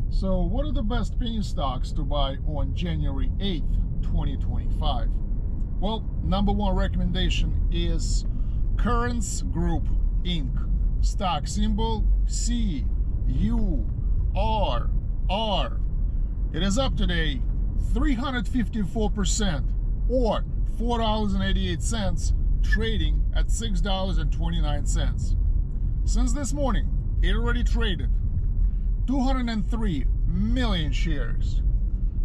So what are the best penny stocks to buy on January 8th, 2025? Well, number one recommendation is Currents Group Inc. Stock symbol CURR. It is up today 354% or $4.88, trading at $6.29. Since this morning, it already traded 203 million shares.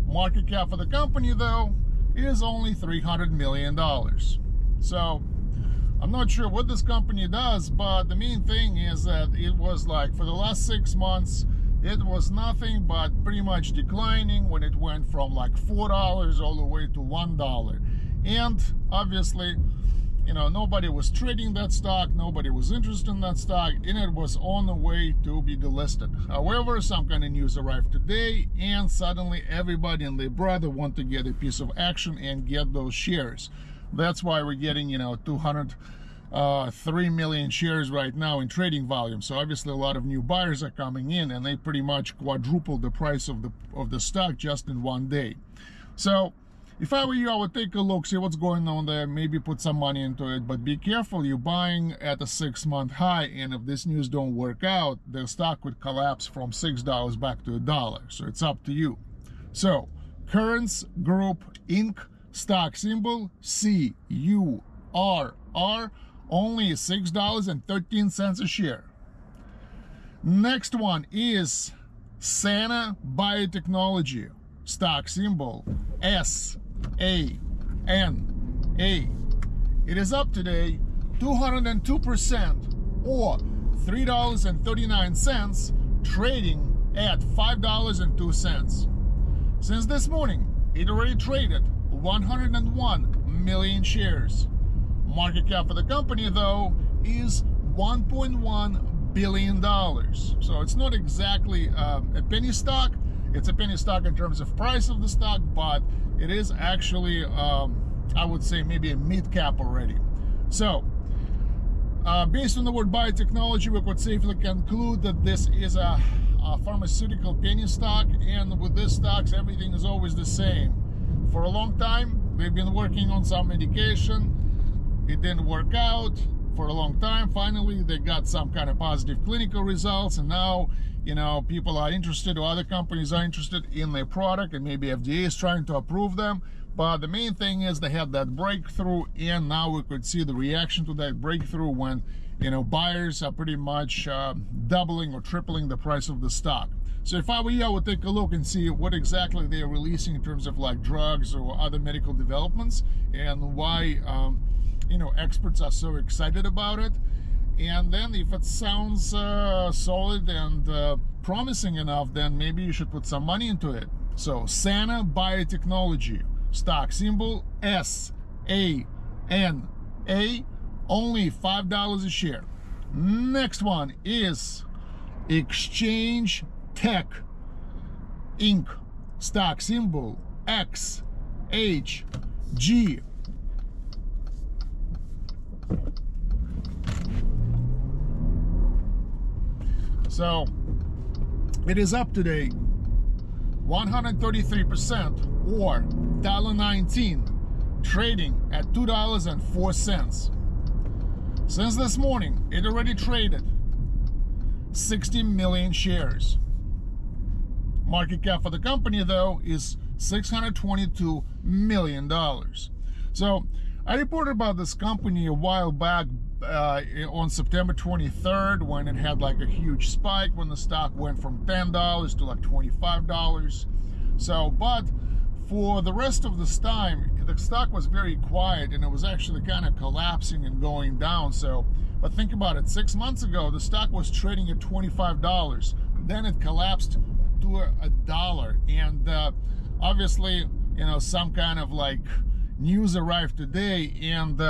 Market cap for the company, though, is only $300 million. So I'm not sure what this company does, but the main thing is that it was like for the last 6 months, it was nothing but pretty much declining when it went from like $4 all the way to $1. And obviously, you know, nobody was trading that stock, nobody was interested in that stock, and it was on the way to be delisted. However, some kind of news arrived today, and suddenly everybody and their brother want to get a piece of action and get those shares. That's why we're getting, you know, 203 million shares right now in trading volume. So obviously a lot of new buyers are coming in, and they pretty much quadrupled the price of the stock just in one day. So if I were you, I would take a look, see what's going on there, maybe put some money into it, but be careful. You're buying at a 6-month high, and if this news don't work out, the stock could collapse from $6 back to $1. So it's up to you. So Currents Group Inc. Stock symbol CURR, only $6.13 a share. Next one is Sana Biotechnology. Stock symbol SANA. It is up today 202% or $3.39, trading at $5.02. Since this morning, it already traded 101 million shares. Market cap for the company, though, is $1.1 billion. So it's not exactly a penny stock. It's a penny stock in terms of price of the stock, but it is actually, I would say, maybe a mid-cap already. So, based on the word biotechnology, we could safely conclude that this is a pharmaceutical penny stock, and with these stocks, everything is always the same. For a long time, they've been working on some medication. It didn't work out for a long time. Finally, they got some kind of positive clinical results, and now, you know, people are interested, or other companies are interested in their product, and maybe FDA is trying to approve them. But the main thing is they had that breakthrough, and now we could see the reaction to that breakthrough when, you know, buyers are pretty much doubling or tripling the price of the stock. So if I were you, I would take a look and see what exactly they are releasing in terms of like drugs or other medical developments, and why you know, experts are so excited about it. And then if it sounds solid and promising enough, then maybe you should put some money into it. So Sana Biotechnology, stock symbol SANA, only $5 a share. Next one is Exchange Tech Inc. Stock symbol XHG. So it is up today 133% or $1.19, trading at $2.04. Since this morning, it already traded 60 million shares. Market cap for the company, though, is $622 million. So I reported about this company a while back on September 23rd, when it had like a huge spike, when the stock went from $10 to like $25. So, but for the rest of this time, the stock was very quiet, and it was actually kind of collapsing and going down. So, but think about it, 6 months ago, the stock was trading at $25. Then it collapsed to $1. And obviously, you know, some kind of like news arrived today, and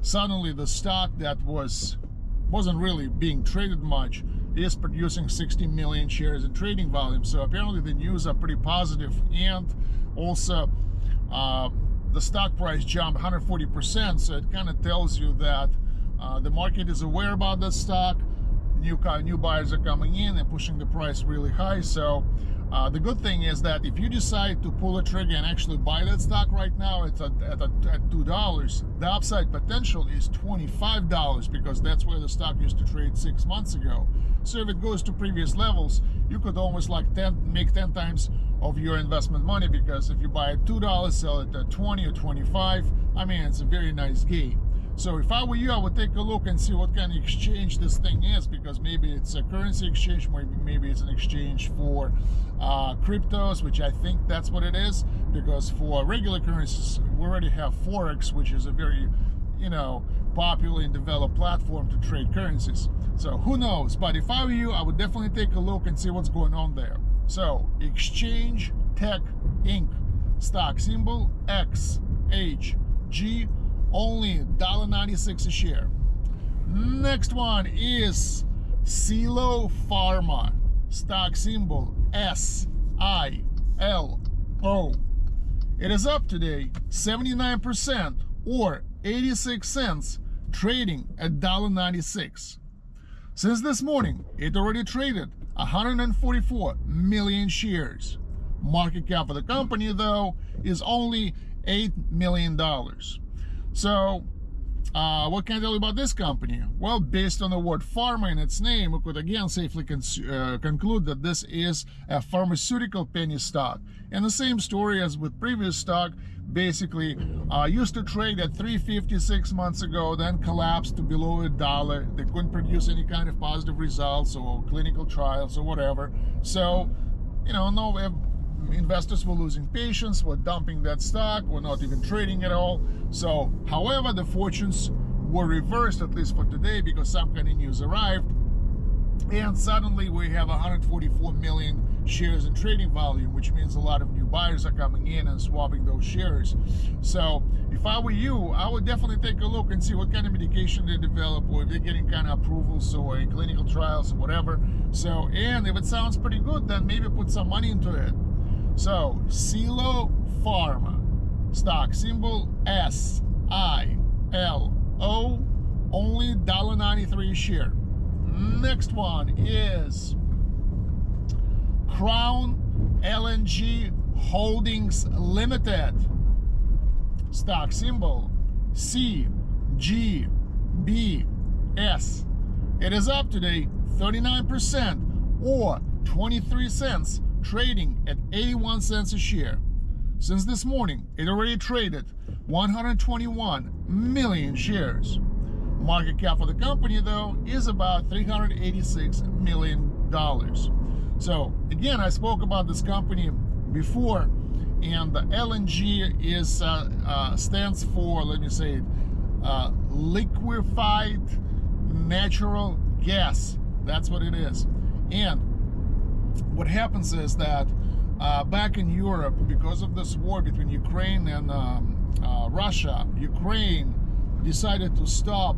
suddenly the stock that wasn't really being traded much is producing 60 million shares in trading volume. So apparently the news are pretty positive, and also the stock price jumped 140%. So it kind of tells you that the market is aware about this stock. New buyers are coming in and pushing the price really high. So The good thing is that if you decide to pull a trigger and actually buy that stock right now, it's at $2. The upside potential is $25 because that's where the stock used to trade 6 months ago. So if it goes to previous levels, you could almost like make 10 times of your investment money, because if you buy at $2, sell it at 20 or 25, I mean, it's a very nice gain. So if I were you, I would take a look and see what kind of exchange this thing is, because maybe it's a currency exchange, maybe it's an exchange for cryptos, which I think that's what it is, because for regular currencies, we already have Forex, which is a very, popular and developed platform to trade currencies. So who knows? But if I were you, I would definitely take a look and see what's going on there. So Exchange Tech Inc. Stock symbol XHG. Only $1.96 a share. Next one is Silo Pharma. Stock symbol SILO. It is up today 79% or 86 cents, trading at $1.96. Since this morning, it already traded 144 million shares. Market cap of the company, though, is only $8 million. So, what can I tell you about this company? Well, based on the word pharma in its name, we could again safely conclude that this is a pharmaceutical penny stock. And the same story as with previous stock, basically used to trade at $3.50 6 months ago, then collapsed to below $1. They couldn't produce any kind of positive results or clinical trials or whatever. So, investors were losing patience, were dumping that stock, were not even trading at all. So, however, the fortunes were reversed, at least for today, because some kind of news arrived, and suddenly we have 144 million shares in trading volume, which means a lot of new buyers are coming in and swapping those shares. So if I were you, I would definitely take a look and see what kind of medication they develop, or if they're getting kind of approvals or in clinical trials or whatever. So, and if it sounds pretty good, then maybe put some money into it. So Silo Pharma, stock symbol SILO, only $1.93 a share. Next one is Crown LNG Holdings Limited, stock symbol CGBS. It is up today 39% or 23 cents, trading at 81 cents a share. Since this morning, it already traded 121 million shares. Market cap of the company, though, is about $386 million. So again, I spoke about this company before, and the LNG is stands for, let me say it, liquefied natural gas. That's what it is. And what happens is that back in Europe, because of this war between Ukraine and Russia, Ukraine decided to stop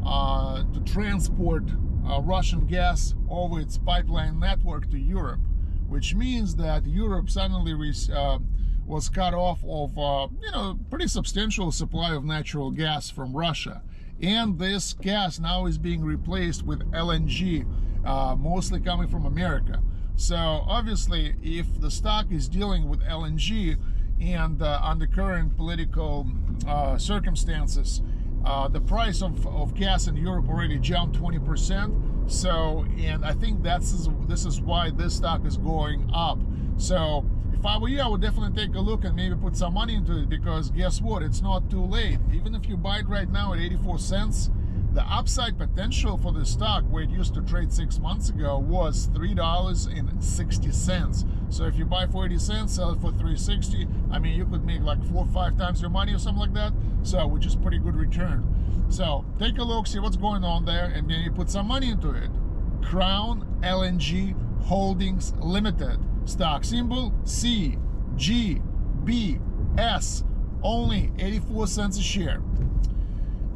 to transport Russian gas over its pipeline network to Europe, which means that Europe suddenly was cut off of pretty substantial supply of natural gas from Russia. And this gas now is being replaced with LNG, mostly coming from America. So obviously, if the stock is dealing with LNG and under current political circumstances, the price of gas in Europe already jumped 20%. So, and I think this is why this stock is going up. So if I were you, I would definitely take a look and maybe put some money into it, because guess what? It's not too late. Even if you buy it right now at 84 cents, the upside potential for this stock, where it used to trade 6 months ago, was $3.60. So if you buy for 80 cents, sell it for $3.60, I mean, you could make like 4 or 5 times your money or something like that. So, which is pretty good return. So take a look, see what's going on there, and then you put some money into it. Crown LNG Holdings Limited, stock symbol CGBS, only 84 cents a share.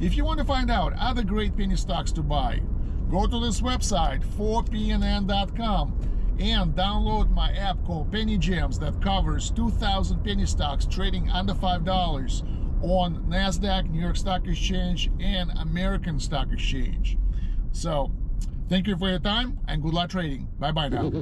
If you want to find out other great penny stocks to buy, go to this website, 4pnn.com, and download my app called Penny Gems that covers 2,000 penny stocks trading under $5 on NASDAQ, New York Stock Exchange, and American Stock Exchange. So, thank you for your time, and good luck trading. Bye-bye now.